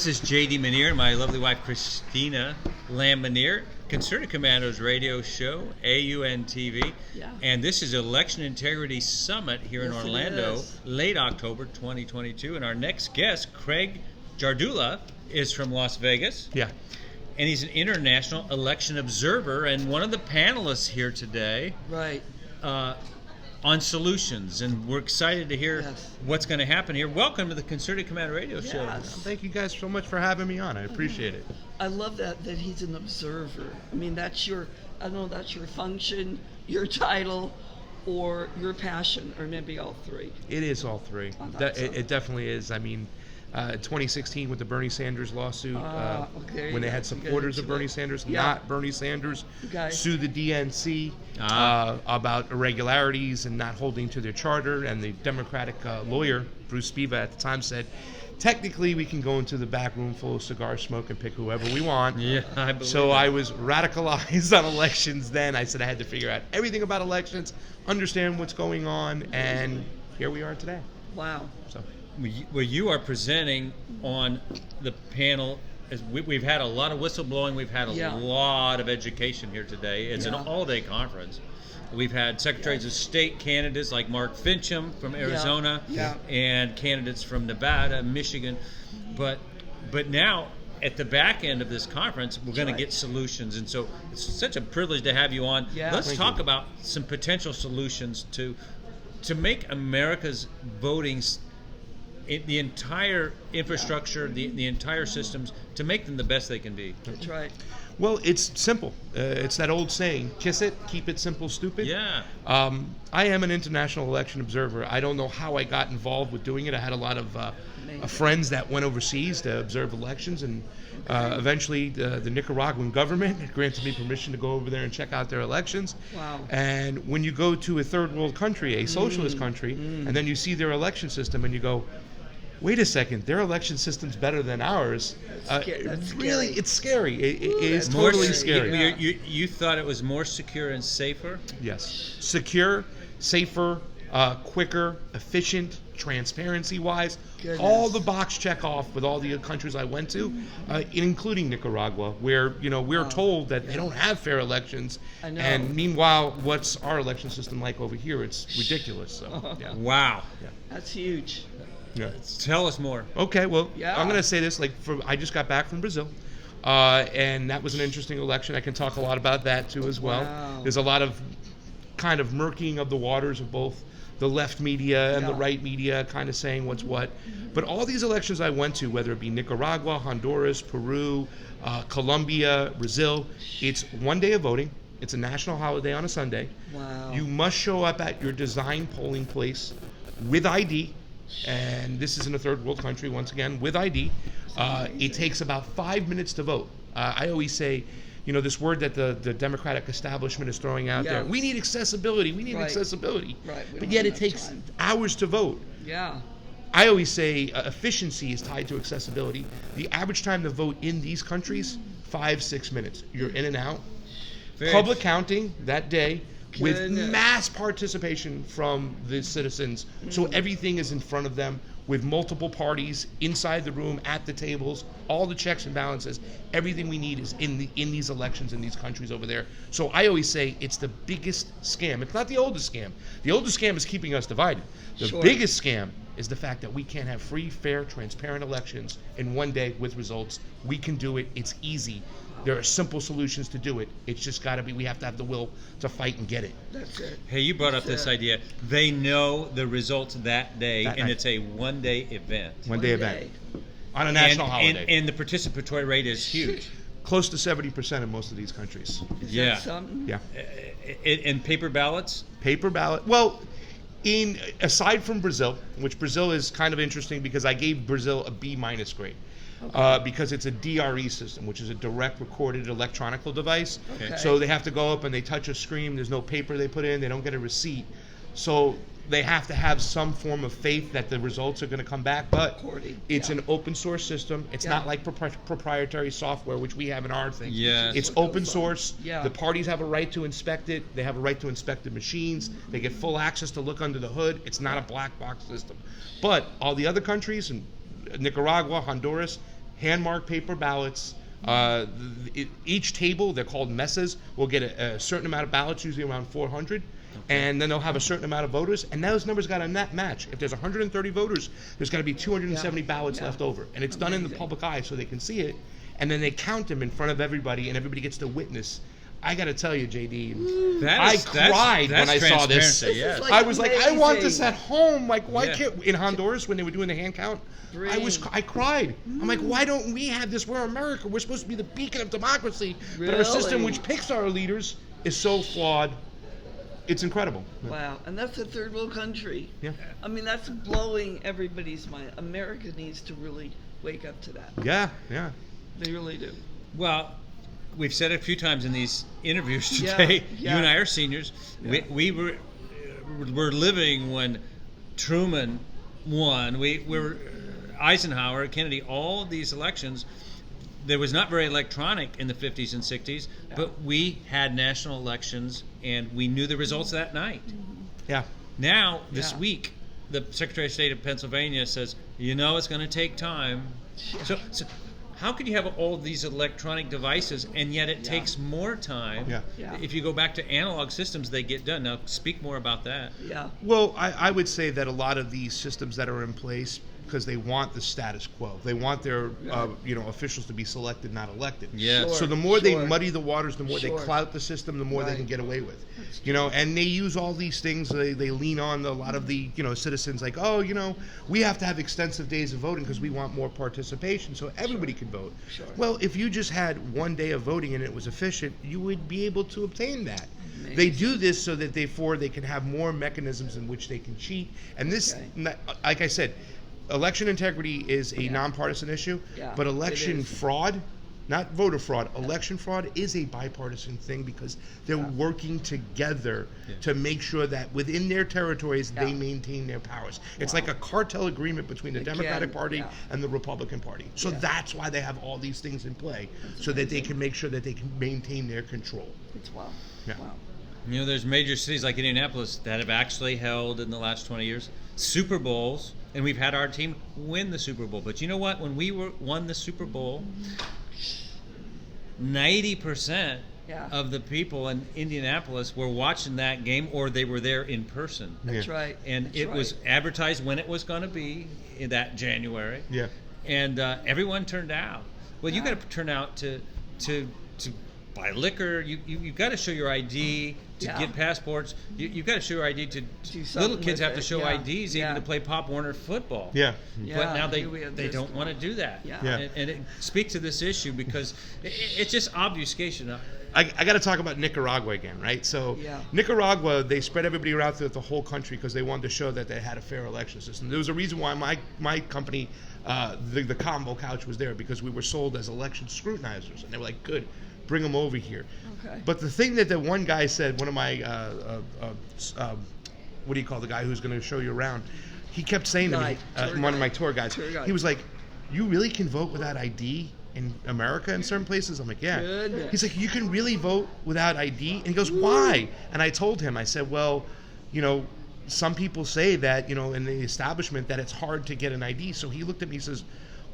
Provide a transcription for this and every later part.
This is J.D. Manier and my lovely wife Christina Lamb Manier, Concerted Commandos radio show, AUN-TV. Yeah. And this is Election Integrity Summit here in Yes, it Orlando, is. late October 2022. And our next guest, Craig Jardula, is from Las Vegas. Yeah. And he's an international election observer and one of the panelists here today Right. on solutions. And we're excited to hear Yes. what's going to happen here. Welcome to the Concerted Commando radio show. Yes. Thank you guys so much for having me on. I appreciate it. I love that he's an observer. I mean, that's your, I don't know, that's your function, your title, or your passion, or maybe all three. It is all three. I thought so. It definitely is. I mean, 2016 with the Bernie Sanders lawsuit, okay, when they yeah, had supporters of Bernie Sanders, Yeah. not Bernie Sanders, Okay. sue the DNC about irregularities and not holding to their charter. And the Democratic lawyer, Bruce Spiva, at the time said, technically we can go into the back room full of cigar smoke and pick whoever we want. Yeah, I believe So that. I was radicalized on elections then. I said I had to figure out everything about elections, understand what's going on, and here we are today. Wow. So Well, you are presenting on the panel. As we've had a lot of whistleblowing. We've had a Yeah. lot of education here today. It's an Yeah. all-day conference. We've had secretaries of state candidates like Mark Fincham from Arizona, Yeah. and candidates from Nevada, Michigan. But now, at the back end of this conference, we're going right. to get solutions. And so it's such a privilege to have you on. Yeah. Let's Thank talk you. about some potential solutions to make America's voting the entire infrastructure, the entire systems, to make them the best they can be. That's right. well, it's simple. It's that old saying: kiss it, keep it simple, stupid. Yeah. I am an international election observer. I don't know how I got involved with doing it. I had a lot of friends that went overseas to observe elections, and eventually the Nicaraguan government had granted me permission to go over there and check out their elections. Wow. And when you go to a third world country, a socialist country, and then you see their election system and you go, wait a second, their election system's better than ours. That's really, scary. it's scary. It is that's totally scary. scary. You thought it was more secure and safer? Yes. Secure, safer, quicker, efficient, transparency-wise. Goodness. All the box check off with all the countries I went to, including Nicaragua, where we're told that they don't have fair elections. I know. And meanwhile, what's our election system like over here? It's ridiculous. So, yeah. Wow. That's huge. Yeah. Tell us more. Okay, well, Yeah. I'm going to say this. I just got back from Brazil, and that was an interesting election. I can talk a lot about that, too, as well. Wow. There's a lot of kind of murking of the waters of both the left media and the Yeah. right media kind of saying what's what. But all these elections I went to, whether it be Nicaragua, Honduras, Peru, Colombia, Brazil, it's one day of voting. It's a national holiday on a Sunday. Wow. You must show up at your designated polling place with ID. And this is in a third world country, once again, with ID. It takes about 5 minutes to vote. I always say, this word that the Democratic establishment is throwing out Yeah. there. We need accessibility. We need Right. accessibility. Right. We But don't yet have it takes time. hours to vote. Yeah. I always say efficiency is tied to accessibility. The average time to vote in these countries, 5-6 minutes. You're in and out. Very Public counting that day with Goodness. mass participation from the citizens. So everything is in front of them with multiple parties inside the room, at the tables, all the checks and balances. Everything we need is in these elections in these countries over there. So I always say it's the biggest scam. It's not the oldest scam. The oldest scam is keeping us divided. The Sure. biggest scam is the fact that we can't have free, fair, transparent elections in one day with results. We can do it. It's easy. There are simple solutions to do it. It's just got to be, we have to have the will to fight and get it. That's it. Hey, you brought up this idea. They know the results that day, That and night. it's a one-day event. One day event. On a national holiday. And the participatory rate is huge. Close to 70% in most of these countries. Is Yeah. that something? Yeah. And paper ballots? Paper ballot. Well, aside from Brazil, which Brazil is kind of interesting because I gave Brazil a B- grade. Because it's a DRE system, which is a direct recorded electronical device. Okay. So they have to go up and they touch a screen. There's no paper they put in. They don't get a receipt. So they have to have some form of faith that the results are going to come back. But Recording, it's yeah. an open source system. It's Yeah. not like proprietary software, which we have in our thing. Yes. It's That's what open goes on. source. Yeah. The parties have a right to inspect it. They have a right to inspect the machines. They get full access to look under the hood. It's not a black box system. But all the other countries, and Nicaragua, Honduras, hand-marked paper ballots. Each table, they're called messes, will get a certain amount of ballots, usually around 400. And then they'll have a certain amount of voters, and those numbers got to match. If there's 130 voters, there's got to be 270 ballots left over, and it's done in the public eye so they can see it, and then they count them in front of everybody, and everybody gets to witness. I got to tell you, JD, I cried when I saw this. Yes. I was like, I want this at home. Like, why can't in Honduras when they were doing the hand count? I cried. I'm like, why don't we have this? We're America. We're supposed to be the beacon of democracy, but our system, which picks our leaders, is so flawed. It's incredible. Wow, and that's a third world country. Yeah. I mean, that's blowing everybody's mind. America needs to really wake up to that. Yeah. They really do. Well, we've said it a few times in these interviews today. You and I are seniors. Yeah. We were living when Truman won. We were Eisenhower, Kennedy, all these elections. There was not very electronic in the 50s and 60s, but we had national elections and we knew the results that night. Yeah. Now, this week, the Secretary of State of Pennsylvania says, it's going to take time. So how could you have all of these electronic devices and yet it takes more time? Yeah. If you go back to analog systems, they get done. Now, speak more about that. Yeah. Well, I would say that a lot of these systems that are in place, because they want the status quo. They want their officials to be selected, not elected. Yeah. Sure, So the more they muddy the waters, the more they Sure. clout the system, the more they can get away with. And they use all these things. They lean on a lot of the citizens, like, we have to have extensive days of voting because we want more participation, so everybody can vote. Sure. Well, if you just had one day of voting and it was efficient, you would be able to obtain that. Amazing. They do this so that they can have more mechanisms in which they can cheat. And this, like I said, election integrity is a nonpartisan issue, but election fraud, not voter fraud, election fraud is a bipartisan thing because they're working together to make sure that within their territories they maintain their powers. It's like a cartel agreement between the Democratic Party and the Republican Party. So that's why they have all these things in play, so that they can make sure that they can maintain their control. It's wow. Yeah. Wow. There's major cities like Indianapolis that have actually held in the last 20 years Super Bowls, and we've had our team win the Super Bowl. But you know what? When we won the Super Bowl, 90% of the people in Indianapolis were watching that game, or they were there in person. That's right. And it was advertised when it was going to be in that January. Yeah. And everyone turned out. Well, you got to turn out to buy liquor. You've got to show your ID to get passports. You've got to show your ID to little kids have to show IDs even to play Pop Warner football. Yeah. But now they don't want to do that. And speak to this issue because it's just obfuscation. I got to talk about Nicaragua again, right? So Nicaragua, they spread everybody around throughout the whole country because they wanted to show that they had a fair election system. There was a reason why my company, the Combo Couch, was there, because we were sold as election scrutinizers, and they were like, good, bring them over here. Okay. But the thing that the one guy said, one of my, what do you call the guy who's going to show you around? He kept saying to me, one of my tour guides, he was like, you really can vote without ID in America in certain places? I'm like, yeah. Goodness. He's like, you can really vote without ID? And he goes, why? And I told him, I said, well, some people say that, in the establishment that it's hard to get an ID. So he looked at me and says,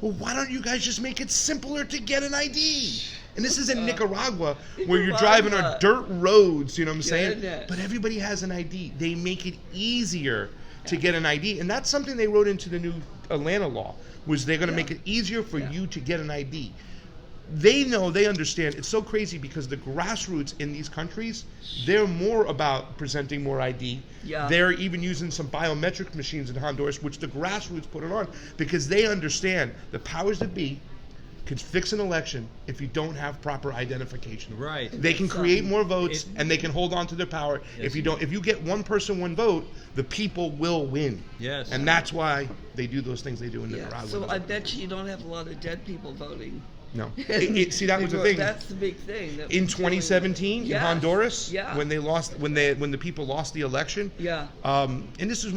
well, why don't you guys just make it simpler to get an ID? And this is in Nicaragua, where you're driving on dirt roads, you know what I'm saying? But everybody has an ID. They make it easier to get an ID. And that's something they wrote into the new Atlanta law, was they're going to make it easier for you to get an ID. They know, they understand. It's so crazy because the grassroots in these countries, they're more about presenting more ID. They're even using some biometric machines in Honduras, which the grassroots put it on, because they understand the powers that be can fix an election if you don't have proper identification. Right. They can create more votes and they can hold on to their power. If you get one person, one vote, the people will win. Yes. And that's why they do those things they do in Nicaragua. So I bet you don't have a lot of dead people voting. No. See, that was the thing. That's the big thing. In 2017, in Honduras, when the people lost the election, and this is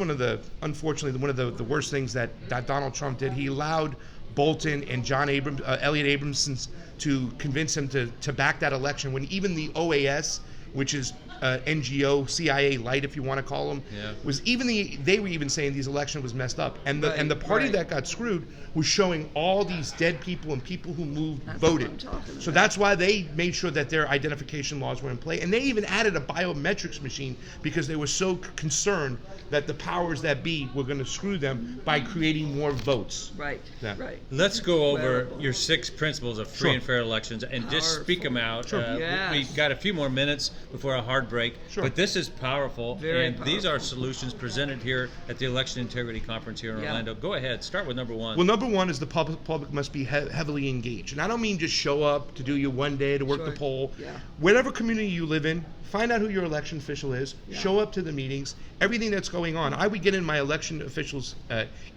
unfortunately one of the worst things that Donald Trump did. He allowed Bolton and Elliot Abramson to convince him to back that election, when even the OAS, which is NGO, CIA light, if you want to call them, was they were even saying these elections was messed up, and the party that got screwed was showing all these dead people and people who moved voted. So that's why they made sure that their identification laws were in play, and they even added a biometrics machine because they were so concerned that the powers that be were going to screw them by creating more votes. Right. Yeah. Right. Let's go over Incredible. your 6 principles of free and fair elections and just speak them out. Yes. We've got a few more minutes before a hard break, but this is powerful, Very and these are powerful. solutions presented here at the Election Integrity Conference here in Orlando. Go ahead, start with number 1. Well, number 1 is the public must be heavily engaged, and I don't mean just show up to do your one day to work the poll. Yeah. Whatever community you live in, find out who your election official is. Show up to the meetings. Everything that's going on. I would get in my election officials'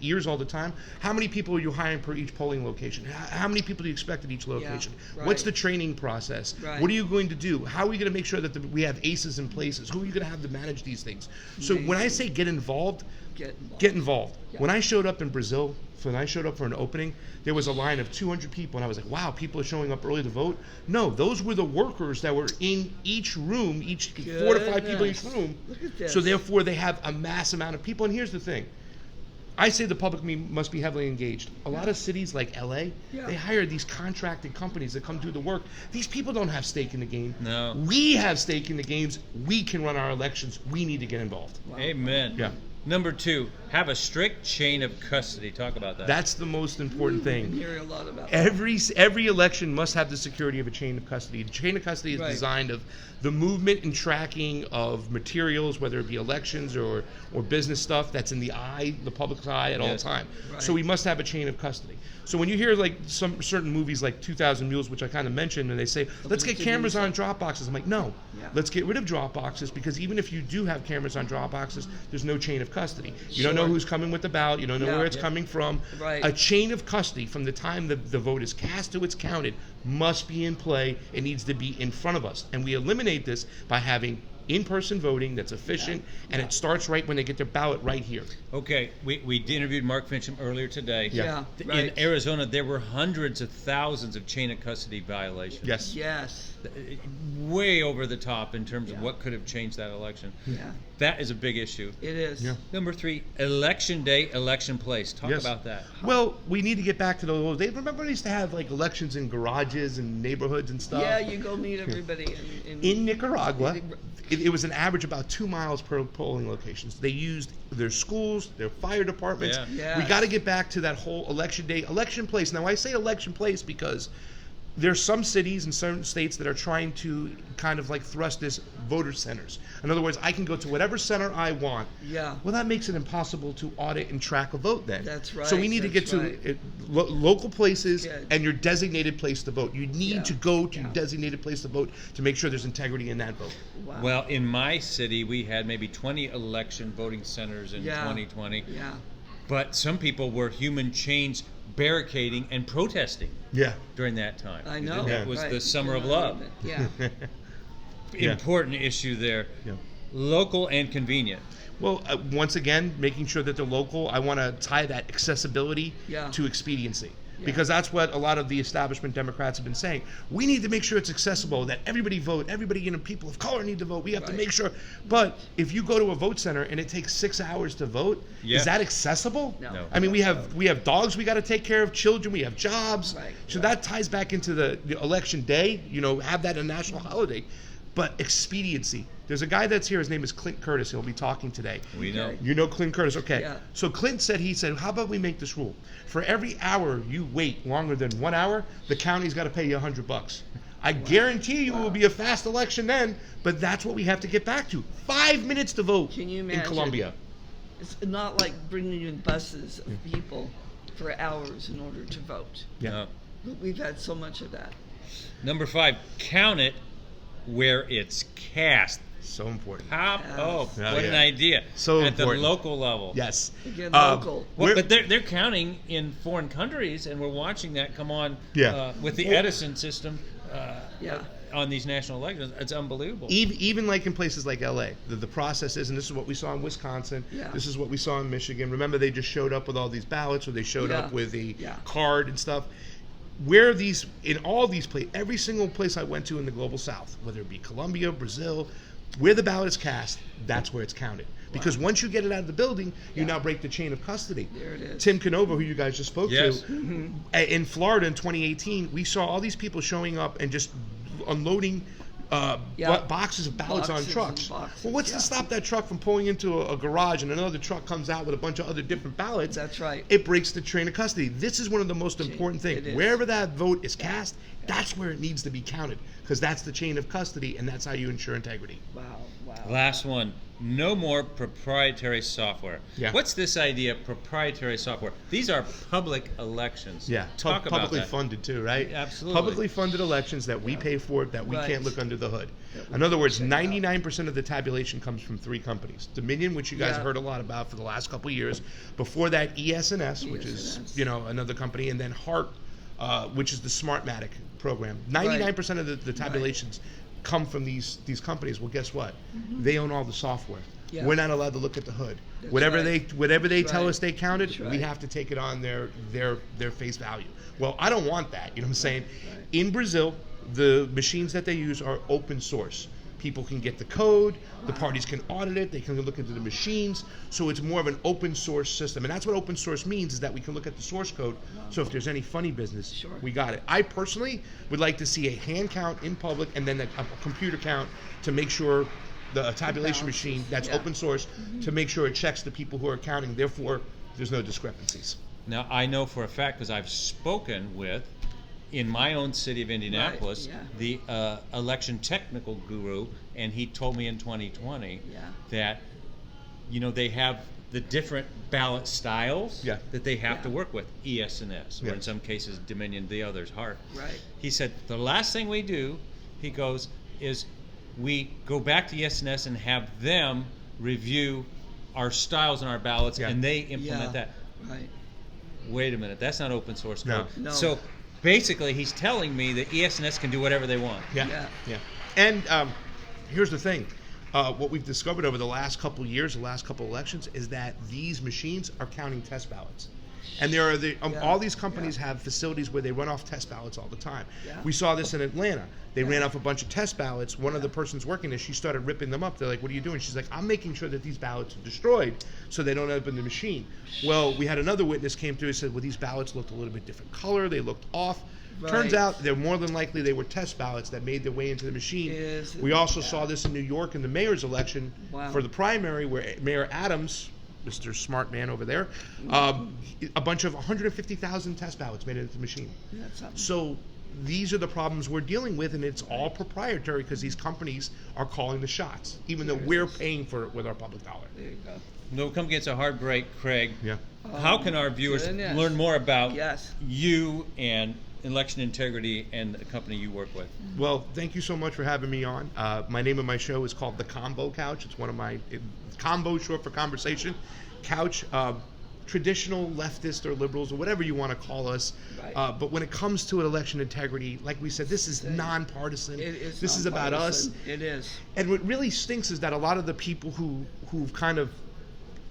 ears all the time. How many people are you hiring per each polling location? How many people do you expect at each location? Right. What's the training process? Right. What are you going to do? How are we going to make sure that we have aces in places? Who are you going to have to manage these things? So when I say get involved, get involved. Yeah. When I showed up in Brazil, when I showed up for an opening, there was a line of 200 people, and I was like, wow, people are showing up early to vote? No, those were the workers that were in each room, 4 to 5 people in each room. Look at this. So therefore, they have a mass amount of people. And here's the thing. I say the public must be heavily engaged. A lot of cities like LA, they hire these contracted companies that come do the work. These people don't have stake in the game. No. We have stake in the games. We can run our elections. We need to get involved. Wow. Amen. Yeah. Number 2, have a strict chain of custody. Talk about that. That's the most important thing. I'm hearing a lot about Every election must have the security of a chain of custody. The chain of custody is designed of the movement and tracking of materials, whether it be elections or business stuff that's in the public's eye at all time. Right. So we must have a chain of custody. So when you hear like some certain movies like 2,000 Mules, which I kind of mentioned, and they say, let's get cameras on drop boxes. I'm like, no, let's get rid of drop boxes, because even if you do have cameras on drop boxes, there's no chain of custody. You don't know who's coming with the ballot. You don't know where it's coming from. Right. A chain of custody from the time the vote is cast to it's counted must be in play. It needs to be in front of us. And we eliminate this by having in-person voting that's efficient, and it starts right when they get their ballot right here. Okay, we interviewed Mark Fincham earlier today. Right. In Arizona, there were hundreds of thousands of chain of custody violations. Yes. Yes. Way over the top in terms of what could have changed that election. Yeah. That is a big issue. It is. Yeah. Number 3, election day, election place. Talk Yes. about that. Well, we need to get back to those days. Remember, they used to have like elections in garages and neighborhoods and stuff. Yeah, you go meet everybody In Nicaragua, it was an average about 2 miles per polling locations. They used their schools, their fire departments. Yeah. We got to get back to that whole election day, election place. Now, I say election place because there's some cities and certain states that are trying to kind of like thrust this voter centers. In other words, I can go to whatever center I want. Yeah. Well, that makes it impossible to audit and track a vote then. That's right. So we need to get to local places Good. and your designated place to vote. You need to go to your Yeah. designated place to vote to make sure there's integrity in that vote. Wow. Well, in my city, we had maybe 20 election voting centers in 2020. Yeah. But some people were human chains barricading and protesting Yeah. during that time. I know. That was Right. the summer of love. Yeah. Important issue there. Yeah. Local and convenient. Well, once again, making sure that they're local. I want to tie that accessibility Yeah. to expediency. Because that's what a lot of the establishment Democrats have been saying. We need to make sure it's accessible, that everybody vote, everybody, people of color need to vote. We have to make sure. But if you go to a vote center and it takes 6 hours to vote, is that accessible? No. I mean, we have dogs we got to take care of, children, we have jobs. Right. So that ties back into the election day, have that a national holiday. But expediency. There's a guy that's here. His name is Clint Curtis. He'll be talking today. We know. You know Clint Curtis, okay. Yeah. So Clint said, how about we make this rule? For every hour you wait longer than 1 hour, the county's got to pay you $100. I guarantee you it will be a fast election then, but that's what we have to get back to. 5 minutes to vote. Can you in imagine? Colombia. It's not like bringing in buses of people for hours in order to vote. Yeah. No. We've had so much of that. Number 5, count it where it's cast. So important. What an yeah. idea. So at important. the local level. Yes. Again, local. Well, but they're counting in foreign countries, and we're watching that come on with the Edison system on these national elections. It's unbelievable. Even like in places like LA, the process is, and this is what we saw in Wisconsin, this is what we saw in Michigan. Remember, they just showed up with all these ballots, or they showed up with a card and stuff. In all these places, every single place I went to in the global south, whether it be Colombia, Brazil, Where the ballot is cast, that's where it's counted. Because once you get it out of the building, you now break the chain of custody. There it is. Tim Canova, who you guys just spoke Yes. to, in Florida in 2018, we saw all these people showing up and just unloading boxes of ballots on Boxes trucks. and boxes, Well, what's to stop that truck from pulling into a garage and another truck comes out with a bunch of other different ballots? That's right. It breaks the chain of custody. This is one of the most important It things. is. Wherever that vote is cast, that's where it needs to be counted, because that's the chain of custody, and that's how you ensure integrity. Wow. Last one. No more proprietary software. Yeah. What's this idea of proprietary software? These are public elections. Yeah, Talk about publicly that. funded too, right? Absolutely. Publicly funded elections that we pay for, that we Right. can't look under the hood. we In other can't words, check out. 99% of the tabulation comes from 3 companies. Dominion, which you guys Yeah. heard a lot about for the last couple of years. Before that, ES&S, which is ES&S. another company, and then HART, which is the Smartmatic program. 99% of the tabulations come from these companies. Well, guess what? They own all the software. Yeah. We're not allowed to look at the hood. That's Whatever right. they tell right. us they counted, That's we right. have to take it on their face value. Well, I don't want that. You know what I'm saying? In Brazil, the machines that they use are open source. People can get the code, the parties can audit it, they can look into the machines. So it's more of an open source system. And that's what open source means, is that we can look at the source code. So if there's any funny business, we got it. I personally would like to see a hand count in public and then a computer count to make sure the tabulation machine that's open source, to make sure it checks the people who are counting. Therefore, there's no discrepancies. Now, I know for a fact, because I've spoken with, in my own city of Indianapolis, the election technical guru, and he told me in 2020 that, they have the different ballot styles that they have to work with, ES&S, or in some cases Dominion, the others, HART. Right. He said, the last thing we do, he goes, is we go back to ES&S and have them review our styles and our ballots, and they implement that. Right. Wait a minute, that's not open source code. No. So basically, he's telling me that ES&S can do whatever they want. Yeah. And here's the thing. What we've discovered over the last couple years, the last couple elections, is that these machines are counting test ballots. And there are all these companies have facilities where they run off test ballots all the time. We saw this in Atlanta. They ran off a bunch of test ballots. One of the persons working there, she started ripping them up. They're like, what are you doing? She's like, I'm making sure that these ballots are destroyed so they don't end up in the machine. Well, we had another witness came through and said, well, these ballots looked a little bit different color. They looked off. Turns out they're more than likely they were test ballots that made their way into the machine. We also saw this in New York in the mayor's election for the primary, where Mayor Adams, Mr. Smart Man over there, a bunch of 150,000 test ballots made it into the machine. So these are the problems we're dealing with, and it's all proprietary because these companies are calling the shots, even though we're paying for it with our public dollar. There you go. No, come against a hard break, Craig. Yeah. How can our viewers goodness. learn more about Yes. you and election integrity and the company you work with? Well, thank you so much for having me on. My name of my show is called The Combo Couch. It's one of my combo, short for conversation. Couch, traditional leftist or liberals or whatever you want to call us. But when it comes to election integrity, like we said, this is nonpartisan. This is about us. It is. And what really stinks is that a lot of the people who've kind of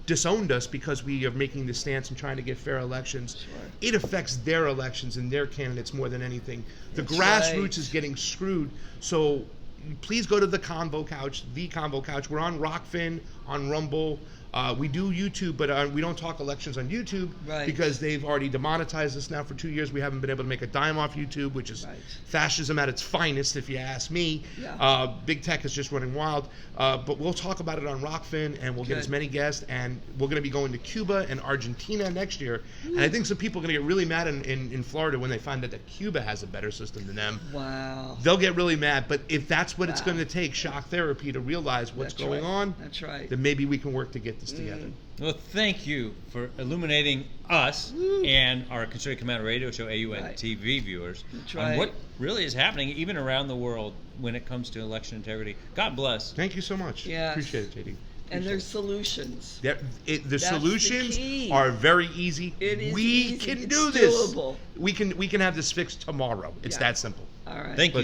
disowned us because we are making this stance and trying to get fair elections, it affects their elections and their candidates more than anything. The grassroots is getting screwed. So please go to The Convo Couch, The Convo Couch. We're on Rockfin, on Rumble. We do YouTube, but we don't talk elections on YouTube because they've already demonetized us now for 2 years. We haven't been able to make a dime off YouTube, which is fascism at its finest, if you ask me. Big tech is just running wild. But we'll talk about it on Rockfin, and we'll get as many guests. And we're going to be going to Cuba and Argentina next year. And I think some people are going to get really mad in Florida when they find out that Cuba has a better system than them. Wow. They'll get really mad. But if that's what it's going to take, shock therapy, to realize what's going on, then maybe we can work to get this together. Well, thank you for illuminating us and our Consider Commander radio show, AUN TV viewers, on what really is happening even around the world when it comes to election integrity. God bless. Thank you so much. Appreciate it, JD. And there's solutions. The solutions are very easy. We can do this. We can have this fixed tomorrow. It's that simple. All right. Thank you.